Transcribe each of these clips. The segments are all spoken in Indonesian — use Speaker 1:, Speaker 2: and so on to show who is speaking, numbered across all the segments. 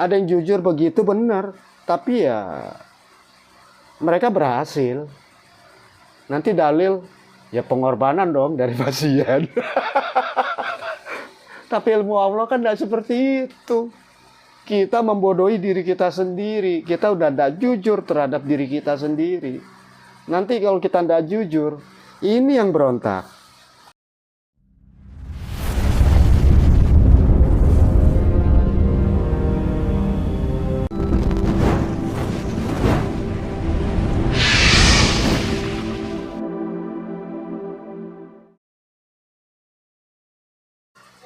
Speaker 1: Ada yang jujur begitu benar, tapi ya mereka berhasil. Nanti dalil ya pengorbanan dong dari pasien. Tapi ilmu Allah kan tidak seperti itu. Kita membodohi diri kita sendiri. Kita udah tidak jujur terhadap diri kita sendiri. Nanti kalau kita tidak jujur, ini yang berontak.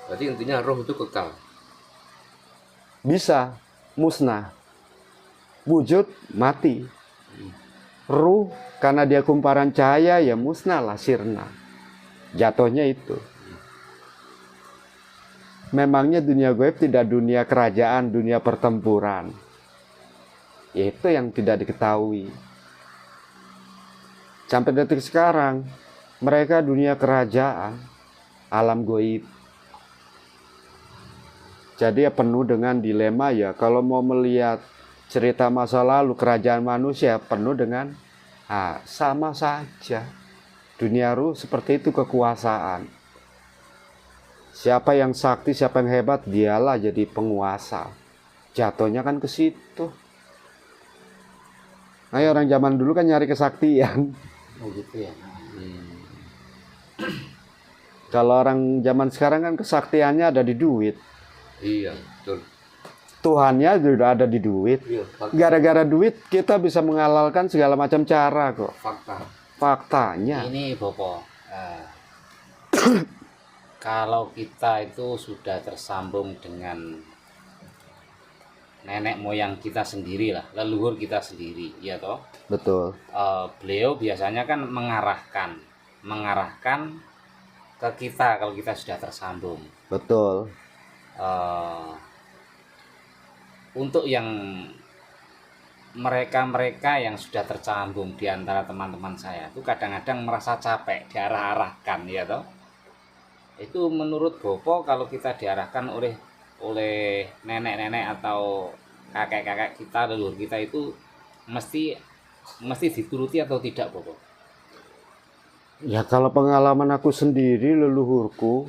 Speaker 2: Berarti intinya roh itu kekal.
Speaker 1: Bisa musnah. Wujud mati. Ruh karena dia kumparan cahaya ya musnah lah, sirna. Jatuhnya itu. Memangnya dunia gaib tidak dunia kerajaan, dunia pertempuran. Itu yang tidak diketahui. Sampai detik sekarang, mereka dunia kerajaan, alam gaib. Jadi ya penuh dengan dilema ya. Kalau mau melihat cerita masa lalu kerajaan manusia penuh dengan sama saja. Dunia ruh seperti itu kekuasaan. Siapa yang sakti, siapa yang hebat, dialah jadi penguasa. Jatuhnya kan ke situ. Nah, orang zaman dulu kan nyari kesaktian.
Speaker 2: Oh gitu ya.
Speaker 1: Kalau orang zaman sekarang kan kesaktiannya ada di duit.
Speaker 2: Iya, betul.
Speaker 1: Tuhannya sudah ada di duit.
Speaker 2: Iya,
Speaker 1: Gara-gara duit kita bisa menghalalkan segala macam cara kok.
Speaker 2: fakta.
Speaker 1: Faktanya.
Speaker 3: Ini Bopo, kalau kita itu sudah tersambung dengan nenek moyang kita sendiri lah, leluhur kita sendiri, ya toh.
Speaker 1: Betul.
Speaker 3: Beliau biasanya kan mengarahkan ke kita kalau kita sudah tersambung.
Speaker 1: Betul.
Speaker 3: Untuk yang mereka yang sudah tersambung di antara teman-teman saya itu kadang-kadang merasa capek diarah-arahkan, ya toh. Itu menurut Bopo kalau kita diarahkan oleh nenek-nenek atau kakek-kakek kita, leluhur kita itu mesti dituruti atau tidak, Bopo?
Speaker 1: Ya kalau pengalaman aku sendiri, leluhurku,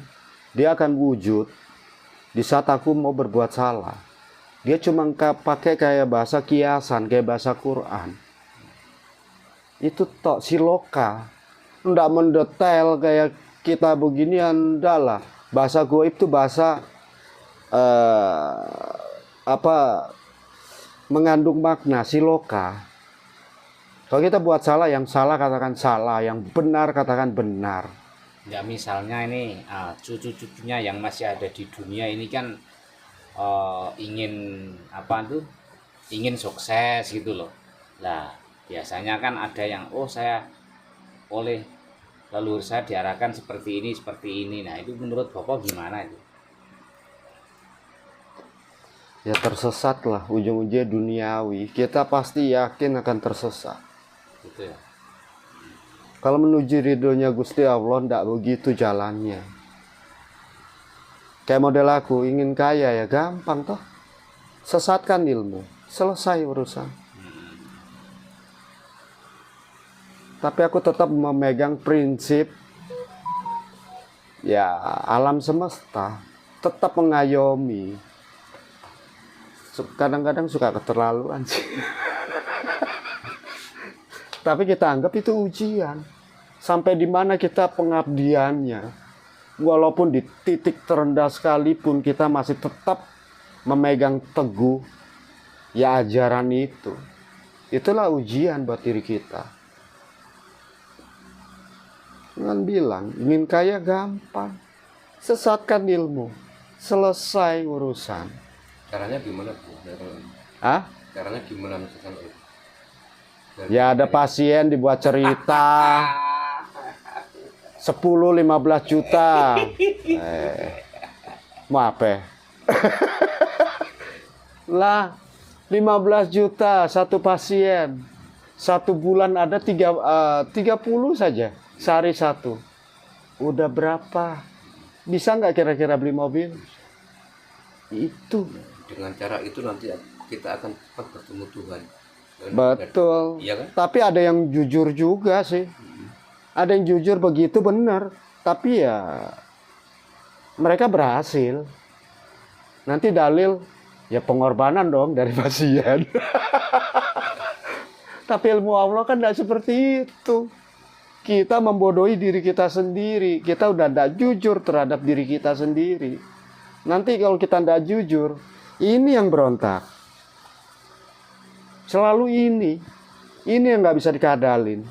Speaker 1: dia akan wujud di saat aku mau berbuat salah. Dia cuma pakai kayak bahasa kiasan, kayak bahasa Quran. Itu tok siloka. Nggak mendetail kayak kita beginian, lah. Bahasa gaib itu bahasa mengandung makna siloka. Kalau kita buat salah, yang salah katakan salah, yang benar katakan benar.
Speaker 3: Ya misalnya ini cucu-cucunya yang masih ada di dunia ini kan ingin sukses gitu loh. Nah biasanya kan ada yang saya oleh leluhur saya diarahkan seperti ini. Nah itu menurut Bapak gimana itu?
Speaker 1: Ya tersesat lah, ujung-ujungnya duniawi. Kita pasti yakin akan tersesat.
Speaker 3: Gitu ya.
Speaker 1: Kalau menuju ridhonya Gusti Allah, tidak begitu jalannya. Kayak model aku, ingin kaya ya gampang toh. Sesatkan ilmu, selesai urusan. Tapi aku tetap memegang prinsip ya alam semesta, tetap mengayomi. Kadang-kadang suka keterlaluan sih. Tapi kita anggap itu ujian. Sampai di mana kita pengabdiannya. Walaupun di titik terendah sekalipun kita masih tetap memegang teguh ya ajaran itu. Itulah ujian buat diri kita. Jangan bilang ingin kaya gampang. Sesatkan ilmu. Selesai urusan.
Speaker 2: Caranya gimana, Bu? Caranya gimana misalkan?
Speaker 1: Ya ada pasien dibuat cerita 10-15 juta. Mau apa? Lah 15 juta satu pasien. Satu bulan ada 30 saja. Sehari satu. Udah berapa? Bisa nggak kira-kira beli mobil? Itu
Speaker 2: dengan cara itu nanti kita akan cepat bertemu Tuhan.
Speaker 1: Betul.
Speaker 2: Iya kan?
Speaker 1: Tapi ada yang jujur juga sih. Ada yang jujur begitu benar. Tapi ya mereka berhasil. Nanti dalil ya pengorbanan dong dari pasien. Tapi ilmu Allah kan tidak seperti itu. Kita membodohi diri kita sendiri. Kita udah tidak jujur terhadap diri kita sendiri. Nanti kalau kita tidak jujur, ini yang berontak. Selalu ini yang nggak bisa dikadalin.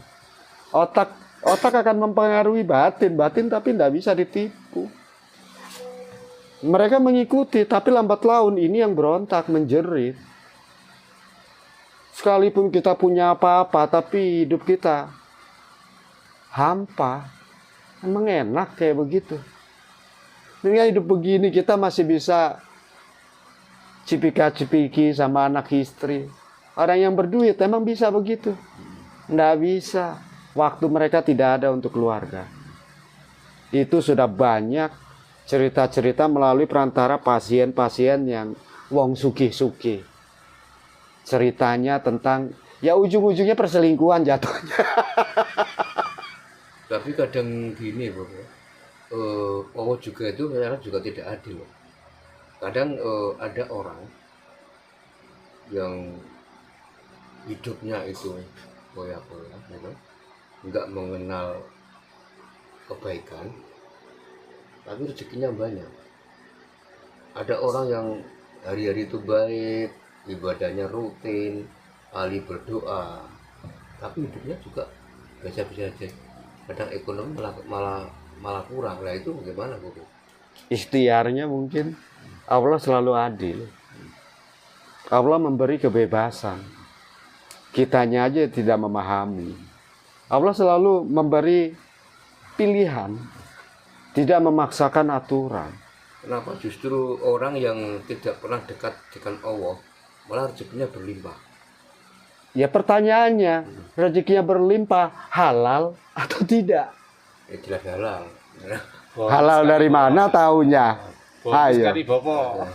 Speaker 1: Otak akan mempengaruhi batin tapi tidak bisa ditipu. Mereka mengikuti, tapi lambat laun ini yang berontak, menjerit. Sekalipun kita punya apa-apa, tapi hidup kita hampa. Emang enak kayak begitu. Dengan hidup begini kita masih bisa cipika-cipiki sama anak istri. Orang yang berduit emang bisa begitu? Nggak bisa. Waktu mereka tidak ada untuk keluarga. Itu sudah banyak cerita-cerita melalui perantara pasien-pasien yang wong sugih-sugih. Ceritanya tentang, ya ujung-ujungnya perselingkuhan jatuhnya.
Speaker 2: Tapi kadang gini Bapak, Allah juga itu kadang juga tidak adil. Kadang ada orang yang hidupnya itu boya-boya, gitu, nggak mengenal kebaikan, tapi rezekinya banyak. Ada orang yang hari-hari itu baik, ibadahnya rutin, ahli berdoa, tapi hidupnya juga biasa-biasa aja. Kadang ekonomi malah kurang. Lah itu bagaimana Bu?
Speaker 1: Ikhtiarnya mungkin Allah selalu adil. Allah memberi kebebasan. Kitanya aja tidak memahami. Allah selalu memberi pilihan, tidak memaksakan aturan.
Speaker 2: Kenapa justru orang yang tidak pernah dekat dengan Allah malah rezekinya berlimpah?
Speaker 1: Ya pertanyaannya, rezekinya berlimpah halal atau tidak?
Speaker 2: Ya jelas halal.
Speaker 1: Halal dari mana taunya? Ayo.
Speaker 3: Sekali Bapak.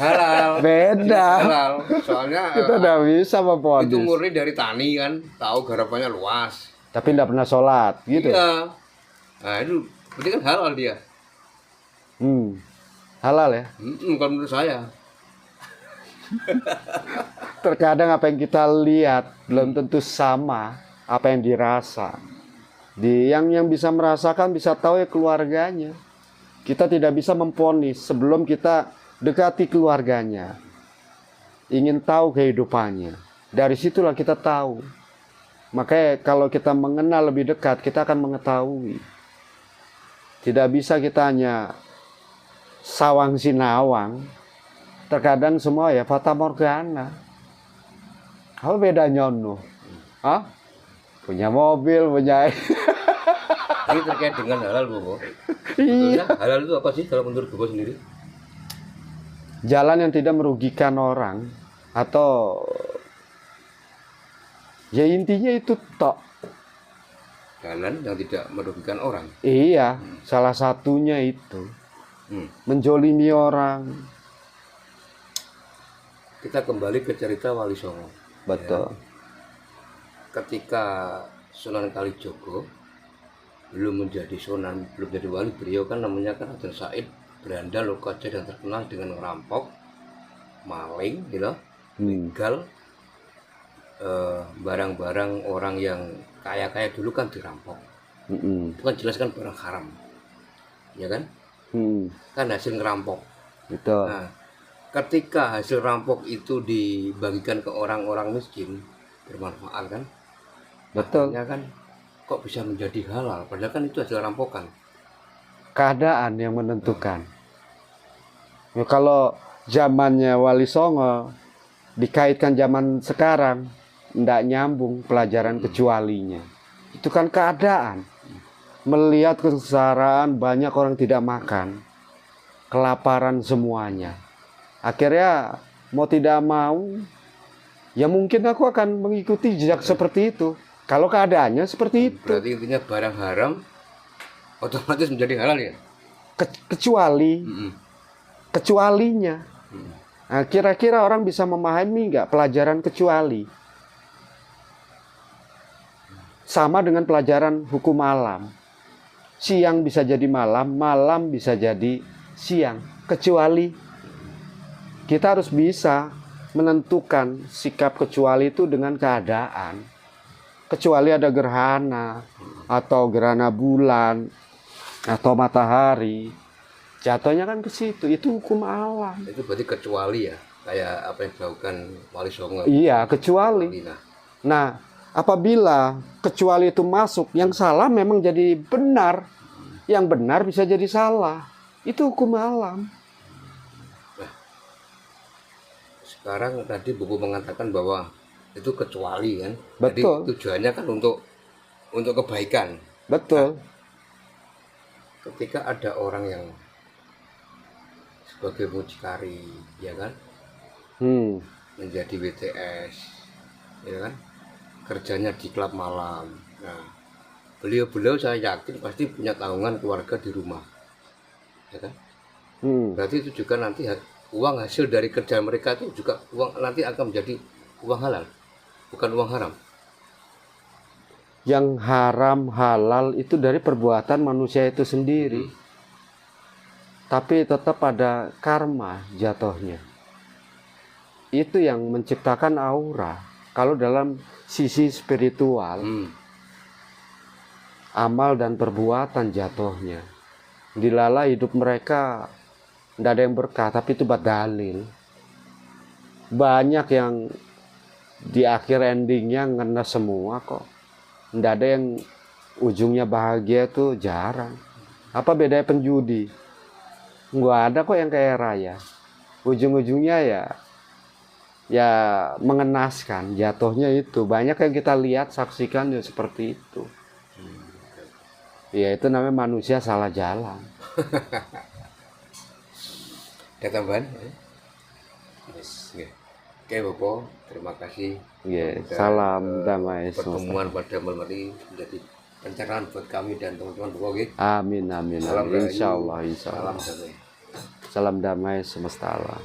Speaker 2: Halal.
Speaker 1: Beda.
Speaker 2: Halal. Soalnya
Speaker 1: Kita tidak bisa
Speaker 2: itu
Speaker 1: memponis.
Speaker 2: murni dari tani kan, tahu garapannya luas.
Speaker 1: Tapi tidak pernah sholat, gitu.
Speaker 2: Iya. Nah itu berarti kan halal dia.
Speaker 1: Halal ya.
Speaker 2: Kalau menurut saya.
Speaker 1: Terkadang apa yang kita lihat belum tentu sama apa yang dirasa. Yang bisa merasakan bisa tahu ya keluarganya. Kita tidak bisa memponis sebelum kita dekati keluarganya. Ingin tahu kehidupannya. Dari situlah kita tahu. Makanya kalau kita mengenal lebih dekat, kita akan mengetahui. Tidak bisa kita hanya sawang sinawang. Terkadang semua ya fata morgana. Apa bedanya Nuh? Hah? Punya mobil, punya...
Speaker 2: Ini terkait dengan halal Bu.
Speaker 1: Iya.
Speaker 2: Halal itu apa sih kalau menurut Bu sendiri?
Speaker 1: Jalan yang tidak merugikan orang. Atau... Ya intinya itu tok.
Speaker 2: Jalan yang tidak merugikan orang.
Speaker 1: Iya, salah satunya itu. Menjolimi orang.
Speaker 2: Kita kembali ke cerita Wali Songo.
Speaker 1: Betul.
Speaker 2: Ya. Ketika Sunan Kalijogo belum menjadi Sunan, belum jadi wali, beliau kan namanya kan Raden Said, beranda Lokaja dan terkenal dengan ngerampok, maling, gitu, begal, barang-barang orang yang kaya-kaya dulu kan dirampok. Itu kan jelas kan barang haram, ya kan? Kan hasil ngerampok.
Speaker 1: Betul.
Speaker 2: Nah, ketika hasil rampok itu dibagikan ke orang-orang miskin, bermanfaat kan?
Speaker 1: Betul.
Speaker 2: Akhirnya kan kok bisa menjadi halal, padahal kan itu hasil rampokan.
Speaker 1: Keadaan yang menentukan. Ya, kalau zamannya Wali Songo dikaitkan zaman sekarang, tidak nyambung pelajaran kecualinya. Itu kan keadaan. Melihat kesengsaraan banyak orang tidak makan, kelaparan semuanya. Akhirnya mau tidak mau, ya mungkin aku akan mengikuti jejak seperti itu. Kalau keadaannya seperti itu.
Speaker 2: Berarti intinya barang haram otomatis menjadi halal ya?
Speaker 1: Kecuali, kecualinya. Nah, kira-kira orang bisa memahami nggak pelajaran kecuali? Sama dengan pelajaran hukum alam. Siang bisa jadi malam, malam bisa jadi siang. Kecuali kita harus bisa menentukan sikap kecuali itu dengan keadaan. Kecuali ada gerhana atau gerhana bulan atau matahari, jatuhnya kan ke situ. Itu hukum alam.
Speaker 2: Itu berarti kecuali ya, kayak apa yang dilakukan Wali Songo.
Speaker 1: Iya, kecuali. Nah, apabila kecuali itu masuk, yang salah memang jadi benar, yang benar bisa jadi salah. Itu hukum alam.
Speaker 2: Sekarang tadi buku mengatakan bahwa itu kecuali kan.
Speaker 1: Betul.
Speaker 2: Jadi tujuannya kan untuk kebaikan.
Speaker 1: Betul.
Speaker 2: Ketika ada orang yang sebagai mucikari, ya kan, menjadi WTS, ya kan, kerjanya di klub malam. Nah, beliau saya yakin pasti punya tanggungan keluarga di rumah, ya kan. Berarti itu juga nanti uang hasil dari kerja mereka itu juga uang nanti akan menjadi uang halal, bukan uang haram.
Speaker 1: Yang haram halal itu dari perbuatan manusia itu sendiri. Tapi tetap ada karma jatuhnya. Itu yang menciptakan aura. Kalau dalam sisi spiritual, amal dan perbuatan jatuhnya. Dilala hidup mereka tidak ada yang berkah, tapi itu buat dalil. Banyak yang di akhir endingnya ngena semua kok. Tidak ada yang ujungnya bahagia, itu jarang. Apa bedanya penjudi? Nggak ada kok yang kaya raya. Ujung-ujungnya ya mengenaskan, jatuhnya itu. Banyak yang kita lihat, saksikan ya seperti itu. Ya itu namanya manusia salah jalan.
Speaker 2: Ada tambahan? Yes. Oke Bapak, terima kasih.
Speaker 1: Salam damai
Speaker 2: Pertemuan pada malam hari menjadi pencerahan buat kami dan teman-teman Bapak. Okay?
Speaker 1: Amin amin.
Speaker 2: Salam
Speaker 1: Insya Allah.
Speaker 2: Salam damai.
Speaker 1: Salam damai semesta alam.